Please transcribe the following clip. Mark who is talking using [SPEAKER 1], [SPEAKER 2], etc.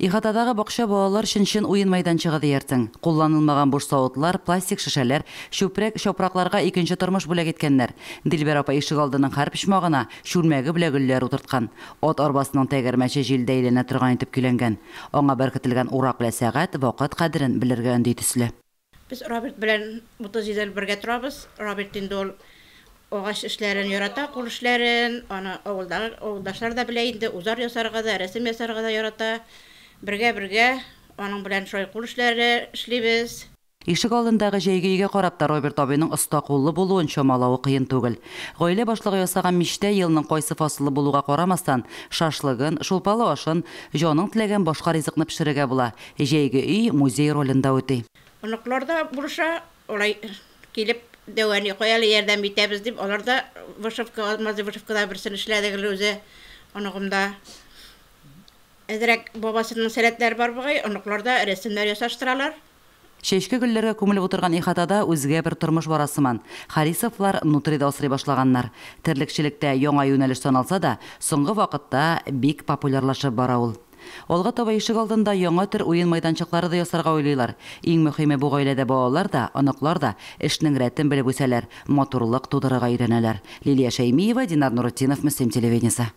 [SPEAKER 1] Ихатадагы бакча балалар шин уен майданчыгы диярсең. Кулланылмаган буш савытлар, пластик шешелер, чүпрәк, чопракларга икенче тормыш бүләк иткәннәр. Дилбәр апа ишек алдының һәр почмагына шүрмәге белән гөлләр утырткан. От арбасының тәгәрмәче җилдә әйләнә торган итеп көйләнгән. Аңа беркетелгән урак белән сәгать вакыт кадерен белергә өнди төсле.
[SPEAKER 2] Без Роберт белән 30 ел бергә торабыз. Роберт инде ул агач эшләрен ярата, кул эшләрен, аны авылдашлар да белә инде, узар ясарга да, рәсем ясарга да ярата. Бергә аның белән шулай кул эшләре эшлибез.
[SPEAKER 1] Ишек алдындагы җәйге өйгә карап та Роберт абыйның оста куллы булуын чамалавы кыен түгел. Гаилә башлыгы ясаган мичтә елның кайсы фасылы булуга карамастан, шашлыгын, шулпалы ашын, җаның теләгән башка ризыкны пешерергә була. Җәйге өй музей ролендә үти.
[SPEAKER 2] Оныклар да бурыша, олай килеп дәваны коялы ярдәм итәбез дип, алар да вышивкада берсен эшләдегез үзе. Анагымда әзрәк бабасының сәләтләре бар бугай, оныклар да рәсемнәр ясаштыралар.
[SPEAKER 1] Чәчкә гөлләргә күмелеп утырган ихатада үзгә бер тормыш барасыман. Харисовлар нутрида асрый башлаганнар. Терлекчелектә яңа юнәлеш саналса да, соңгы вакытта бик популярлашып бара ул. Алга таба ишек алдында яңа төр уен майданчыклары да ясарга уйлыйлар. Иң мөһиме бу гаиләдә балалар да, оныклар да эшнең рәтен белеп үсәләр, матурлык тудырырга өйрәнәләр. Лилия Шәймиева, Динар Нурутдинов, Мөслим телевидениесе.